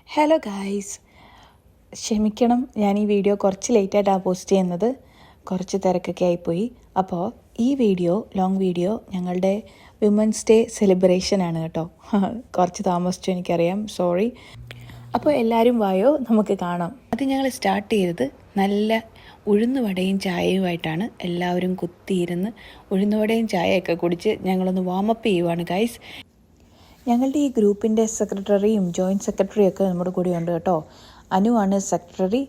Hello guys, ക്ഷമിക്കണം, ഞാൻ ഈ വീഡിയോ കുറച്ച് ലേറ്റായിട്ടാണ് പോസ്റ്റ് ചെയ്യുന്നത്. കുറച്ച് തിരക്കൊക്കെ ആയിപ്പോയി. അപ്പോൾ ഈ ലോങ് വീഡിയോ ഞങ്ങളുടെ വിമൻസ് ഡേ സെലിബ്രേഷനാണ് കേട്ടോ. കുറച്ച് താമസിച്ചു, എനിക്കറിയാം, സോറി. അപ്പോൾ എല്ലാവരും വായോ, നമുക്ക് കാണാം. അത് ഞങ്ങൾ സ്റ്റാർട്ട് ചെയ്തത് നല്ല ഉഴുന്നുവടയും ചായയുമായിട്ടാണ്. എല്ലാവരും കുത്തിയിരുന്ന് ഉഴുന്നുവടയും ചായയൊക്കെ കുടിച്ച് ഞങ്ങളൊന്ന് വാമപ്പ് ചെയ്യുവാണ് ഗൈസ്. ഞങ്ങളുടെ ഈ ഗ്രൂപ്പിൻ്റെ സെക്രട്ടറിയും ജോയിൻറ്റ് സെക്രട്ടറിയും ഒക്കെ നമ്മുടെ കൂടെ ഉണ്ട് കേട്ടോ. അനുവാണ് സെക്രട്ടറി,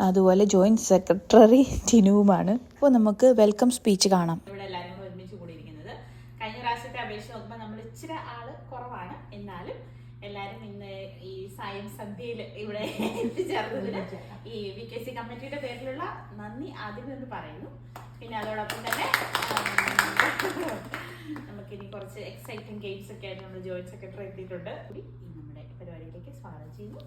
അതുപോലെ ജോയിൻറ്റ് സെക്രട്ടറി ടിനുവുമാണ്. അപ്പോൾ നമുക്ക് വെൽക്കം സ്പീച്ച് കാണാം. ഇവിടെ എല്ലാവരും കൂടെ ഒരുമിച്ച് കൂടിയിരിക്കുന്നത് കഴിഞ്ഞ പ്രാവശ്യത്തെ അപേക്ഷിച്ച് നോക്കുമ്പോൾ നമ്മൾ ഇച്ചിരി ആള് കുറവാണ്. എന്നാലും എല്ലാവരും ഇന്ന് ഈ സായം സന്ധ്യയിൽ ഇവിടെ എത്തിച്ചേർന്നതിന് ഈ VKC കമ്മിറ്റിയുടെ പേരിലുള്ള നന്ദി ആദ്യം എന്ന് പറയുന്നു. പിന്നെ അതോടൊപ്പം തന്നെ നമുക്കിനി കുറച്ച് എക്സൈറ്റിംഗ് ഗെയിംസ് ഒക്കെ ആയിട്ട് നമ്മൾ ജോയിന്റ് സെക്രട്ടറി എത്തിയിട്ടുണ്ട്. ഈ നമ്മുടെ പരിപാടിയിലേക്ക് സ്വാഗതം ചെയ്യുന്നു.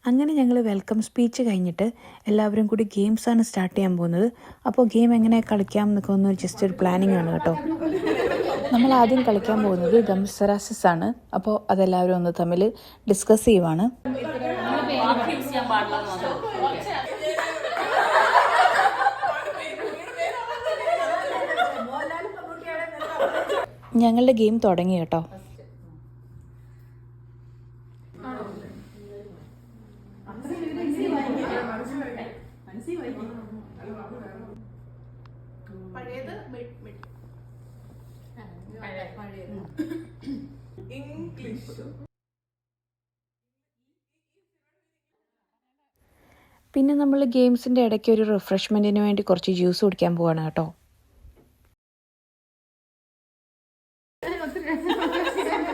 അങ്ങനെ ഞങ്ങൾ വെൽക്കം സ്പീച്ച് കഴിഞ്ഞിട്ട് എല്ലാവരും കൂടി ഗെയിംസാണ് സ്റ്റാർട്ട് ചെയ്യാൻ പോകുന്നത്. അപ്പോൾ ഗെയിം എങ്ങനെ കളിക്കാം എന്നൊക്കെ ഒന്ന് ജസ്റ്റ് ഒരു പ്ലാനിങ് ആണ് കേട്ടോ. നമ്മൾ ആദ്യം കളിക്കാൻ പോകുന്നത് ഗംസറാസിസ് ആണ്. അപ്പോൾ അതെല്ലാവരും ഒന്ന് തമ്മിൽ ഡിസ്കസ് ചെയ്യുവാണ്. ഞങ്ങളുടെ ഗെയിം തുടങ്ങി കേട്ടോ. പിന്നെ നമ്മൾ ഗെയിംസിൻ്റെ ഇടയ്ക്ക് ഒരു റിഫ്രഷ്മെൻറ്റിന് വേണ്ടി കുറച്ച് ജ്യൂസ് കുടിക്കാൻ പോവാണ് കേട്ടോ.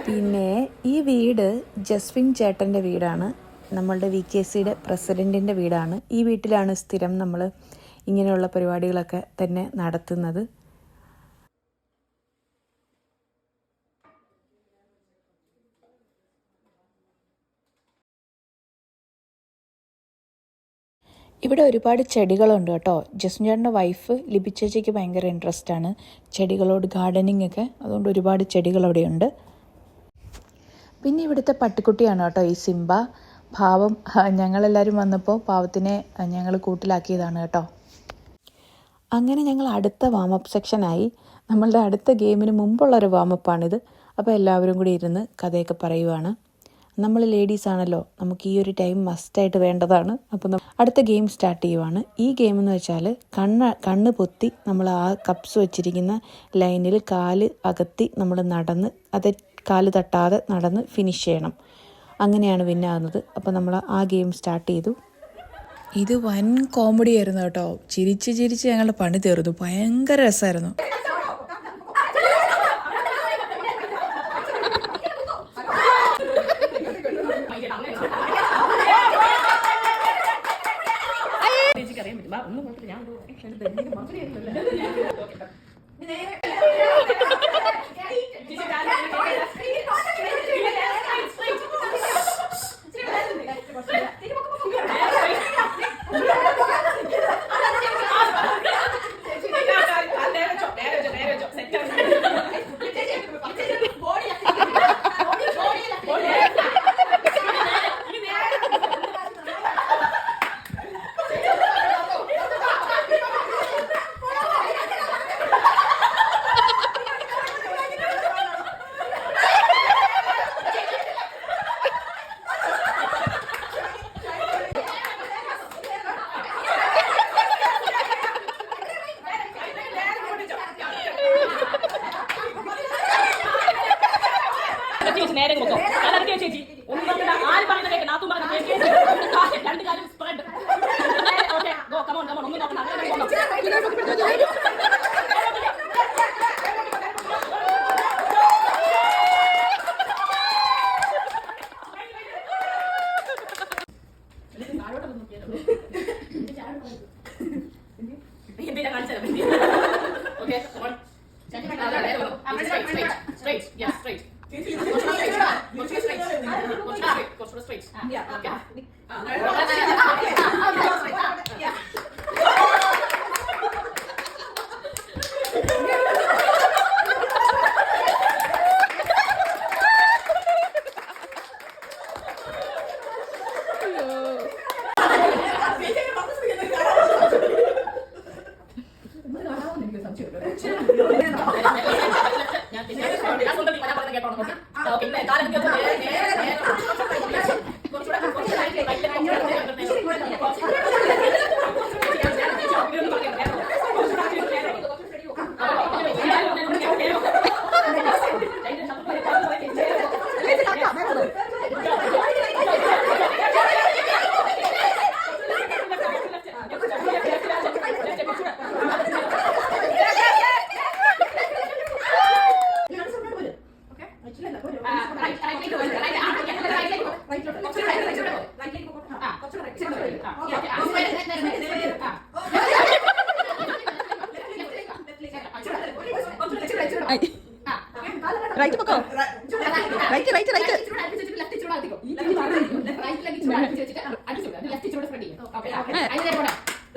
പിന്നെ ഈ വീട് ജസ്വിൻ ചേട്ടൻ്റെ വീടാണ്. നമ്മളുടെ VKCയുടെ പ്രസിഡൻറ്റിൻ്റെ വീടാണ്. ഈ വീട്ടിലാണ് സ്ഥിരം നമ്മൾ ഇങ്ങനെയുള്ള പരിപാടികളൊക്കെ തന്നെ നടത്തുന്നത്. ഇവിടെ ഒരുപാട് ചെടികളുണ്ട് കേട്ടോ. ജസ്വിൻ ചേട്ടൻ്റെ വൈഫ് ലിബി ചേച്ചിക്ക് ഭയങ്കര ഇൻട്രസ്റ്റ് ആണ് ചെടികളോട്, ഗാർഡനിങ് ഒക്കെ. അതുകൊണ്ട് ഒരുപാട് ചെടികൾ അവിടെയുണ്ട്. പിന്നെ ഇവിടുത്തെ പട്ടിക്കുട്ടിയാണ് കേട്ടോ ഈ സിംബ. പാവം, ഞങ്ങളെല്ലാവരും വന്നപ്പോൾ പാവത്തിനെ ഞങ്ങൾ കൂട്ടിലാക്കിയതാണ് കേട്ടോ. അങ്ങനെ ഞങ്ങൾ അടുത്ത വാമപ്പ് സെക്ഷനായി. നമ്മളുടെ അടുത്ത ഗെയിമിന് മുമ്പുള്ളൊരു വാമപ്പാണിത്. അപ്പോൾ എല്ലാവരും കൂടി ഇരുന്ന് കഥയൊക്കെ പറയുവാണ്. നമ്മൾ ലേഡീസ് ആണല്ലോ, നമുക്ക് ഈ ഒരു ടൈം മസ്റ്റായിട്ട് വേണ്ടതാണ്. അപ്പോൾ അടുത്ത ഗെയിം സ്റ്റാർട്ട് ചെയ്യുവാണ്. ഈ ഗെയിം എന്ന് വെച്ചാൽ കണ്ണ് പൊത്തി നമ്മൾ ആ കപ്സ് വെച്ചിരിക്കുന്ന ലൈനിൽ കാല് അകത്തി നമ്മൾ നടന്ന്, അത് കാല് തട്ടാതെ നടന്ന് ഫിനിഷ് ചെയ്യണം. അങ്ങനെയാണ് വിന്നാകുന്നത്. അപ്പോൾ നമ്മൾ ആ ഗെയിം സ്റ്റാർട്ട് ചെയ്തു. ഇത് വൻ കോമഡി ആയിരുന്നു കേട്ടോ. ചിരിച്ച് ചിരിച്ച് ഞങ്ങളുടെ പണി തീർന്നു. ഭയങ്കര രസമായിരുന്നു. നേരെ നോക്കാം. ചേച്ചി ഒന്നും ആര് പറഞ്ഞ കേൾക്കണം, നാത്തും പറഞ്ഞ രണ്ട് കാര്യം spread. Okay, go, come on come on, ഒന്നും നോക്കണം. എന്തിനാ കാണിച്ചാലും okay, straight, yes, straight. Straight. Yeah. Okay. Right പൊക്കോ റൈറ്റ് റൈറ്റ് റൈറ്റ്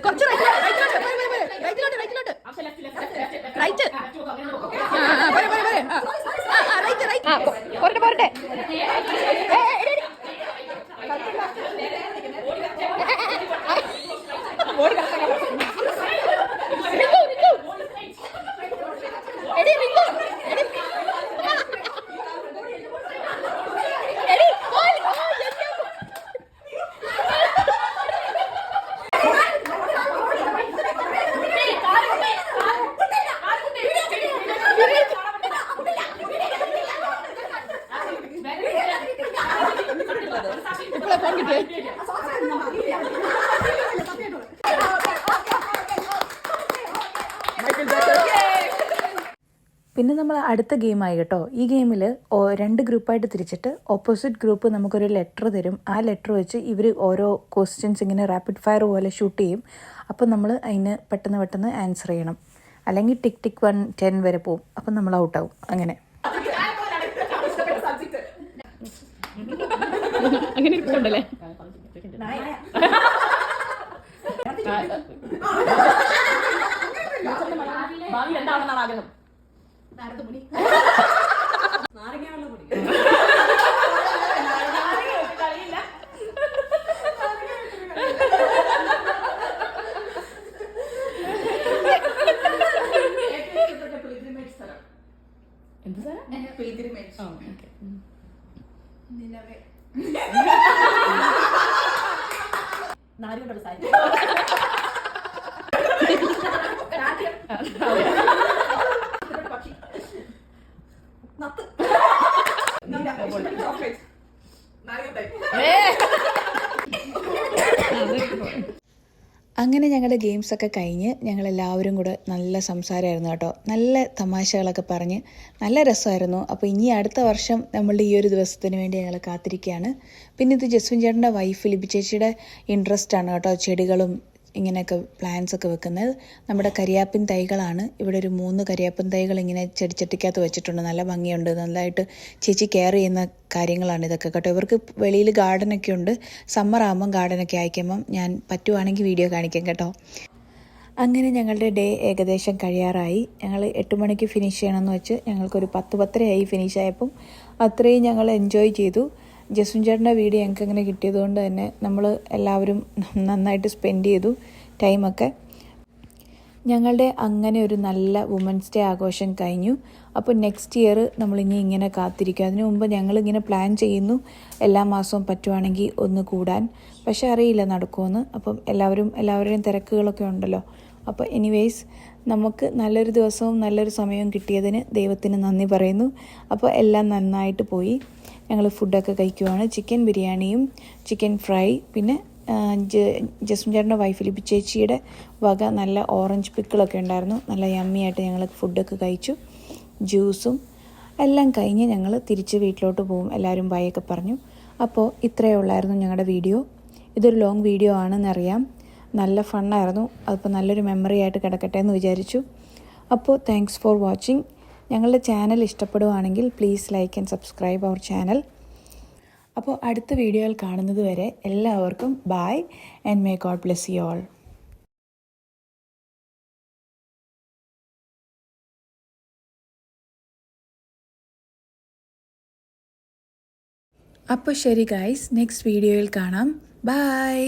കുറച്ച് റൈറ്റിലോട്ട് റൈറ്റിലോട്ട് റൈറ്റ് റൈറ്റ് റൈറ്റ് പോരട്ടെ പോരട്ടെ പിന്നെ നമ്മൾ അടുത്ത ഗെയിമായി കേട്ടോ. ഈ ഗെയിമിൽ 2 ഗ്രൂപ്പായിട്ട് തിരിച്ചിട്ട് ഓപ്പോസിറ്റ് ഗ്രൂപ്പ് നമുക്കൊരു ലെറ്റർ തരും. ആ ലെറ്റർ വെച്ച് ഇവർ ഓരോ ക്വസ്റ്റ്യൻസ് ഇങ്ങനെ റാപ്പിഡ് ഫയർ പോലെ ഷൂട്ട് ചെയ്യും. അപ്പോൾ നമ്മൾ അതിന് പെട്ടെന്ന് ആൻസർ ചെയ്യണം. അല്ലെങ്കിൽ ടിക്ക് ടിക്ക് 1 10 വരെ പോവും. അപ്പം നമ്മൾ ഔട്ടാവും. അങ്ങനെ അങ്ങനെ ഇരിപ്പുണ്ടല്ലേ. ഭാവി എന്താണെന്നാണ് ആഗ്രഹം? എന്ത് സാർ? നാലുകൊണ്ടുള്ള സാരി അങ്ങനെ ഞങ്ങളുടെ ഗെയിംസൊക്കെ കഴിഞ്ഞ് ഞങ്ങളെല്ലാവരും കൂടെ നല്ല സംസാരമായിരുന്നു കേട്ടോ. നല്ല തമാശകളൊക്കെ പറഞ്ഞ് നല്ല രസമായിരുന്നു. അപ്പോൾ ഇനി അടുത്ത വർഷം നമ്മളുടെ ഈ ഒരു ദിവസത്തിന് വേണ്ടി ഞങ്ങൾ കാത്തിരിക്കുകയാണ്. പിന്നെ ഇത് ജസ്വിൻ ചേട്ടൻ്റെ വൈഫ് ലിബി ചേച്ചിയുടെ ഇൻട്രസ്റ്റ് ആണ് കേട്ടോ, ചെടികളും ഇങ്ങനെയൊക്കെ പ്ലാന്റ്സ് ഒക്കെ വെക്കുന്നത്. നമ്മുടെ കരിയാപ്പിൻ തൈകളാണ്. ഇവിടെ ഒരു 3 കരിയാപ്പിൻ തൈകൾ ഇങ്ങനെ ചെടിച്ചട്ടിക്കകത്ത് വെച്ചിട്ടുണ്ട്. നല്ല ഭംഗിയുണ്ട്. നല്ലതായിട്ട് ചേച്ചി കെയർ ചെയ്യുന്ന കാര്യങ്ങളാണ് ഇതൊക്കെ കേട്ടോ. ഇവർക്ക് വെളിയിൽ ഗാർഡനൊക്കെ ഉണ്ട്. സമ്മർ ആകുമ്പം ഗാർഡനൊക്കെ അയക്കുമ്പം ഞാൻ പറ്റുവാണെങ്കിൽ വീഡിയോ കാണിക്കാം കേട്ടോ. അങ്ങനെ ഞങ്ങളുടെ ഡേ ഏകദേശം കഴിയാറായി. ഞങ്ങൾ 8 മണിക്ക് ഫിനിഷ് ചെയ്യണമെന്ന് വെച്ച് ഞങ്ങൾക്കൊരു 10-10:30 ഫിനിഷ് ആയപ്പം അത്രയും ഞങ്ങൾ എൻജോയ് ചെയ്തു. ജസ്വിൻ ചേട്ടൻ്റെ വീഡിയോ ഞങ്ങൾക്ക് ഇങ്ങനെ കിട്ടിയതുകൊണ്ട് തന്നെ നമ്മൾ എല്ലാവരും നന്നായിട്ട് സ്പെൻഡ് ചെയ്തു ടൈമൊക്കെ. ഞങ്ങളുടെ അങ്ങനെ ഒരു നല്ല വുമൻസ് ഡേ ആഘോഷം കഴിഞ്ഞു. അപ്പോൾ നെക്സ്റ്റ് ഇയർ നമ്മളിനി ഇങ്ങനെ കാത്തിരിക്കും. അതിനു മുമ്പ് ഞങ്ങളിങ്ങനെ പ്ലാൻ ചെയ്യുന്നു എല്ലാ മാസവും പറ്റുവാണെങ്കിൽ ഒന്ന് കൂടാൻ. പക്ഷെ അറിയില്ല നടക്കുമെന്ന്. അപ്പം എല്ലാവരുടെയും തിരക്കുകളൊക്കെ ഉണ്ടല്ലോ. അപ്പോൾ എനിവേയ്സ് നമുക്ക് നല്ലൊരു ദിവസവും നല്ലൊരു സമയവും കിട്ടിയതിന് ദൈവത്തിന് നന്ദി പറയുന്നു. അപ്പോൾ എല്ലാം നന്നായിട്ട് പോയി. ഞങ്ങൾ ഫുഡൊക്കെ കഴിക്കുവാണ്. ചിക്കൻ ബിരിയാണിയും ചിക്കൻ ഫ്രൈ, പിന്നെ ജസ്മിൻ ചേട്ടൻ്റെ വൈഫ് ലിബി ചേച്ചിയുടെ വക നല്ല ഓറഞ്ച് പിക്കിളൊക്കെ ഉണ്ടായിരുന്നു. നല്ല യമ്മിയായിട്ട് ഞങ്ങൾ ഫുഡൊക്കെ കഴിച്ചു. ജ്യൂസും എല്ലാം കഴിഞ്ഞ് ഞങ്ങൾ തിരിച്ച് വീട്ടിലോട്ട് പോകും. എല്ലാവരും ബൈയൊക്കെ പറഞ്ഞു. അപ്പോൾ ഇത്രയേ ഉള്ളായിരുന്നു ഞങ്ങളുടെ വീഡിയോ. ഇതൊരു ലോങ് വീഡിയോ ആണെന്നറിയാം. നല്ല ഫണ്ണായിരുന്നു. അതിപ്പോൾ നല്ലൊരു മെമ്മറി ആയിട്ട് കിടക്കട്ടെ എന്ന് വിചാരിച്ചു. അപ്പോൾ താങ്ക്സ് ഫോർ വാച്ചിങ്. ഞങ്ങളുടെ ചാനൽ ഇഷ്ടപ്പെടുവാണെങ്കിൽ please like and subscribe our channel. അപ്പോൾ അടുത്ത വീഡിയോയിൽ കാണുന്നത് വരെ എല്ലാവർക്കും bye and may God bless you all. അപ്പോൾ ശരി ഗൈസ്, നെക്സ്റ്റ് വീഡിയോയിൽ കാണാം. ബൈ.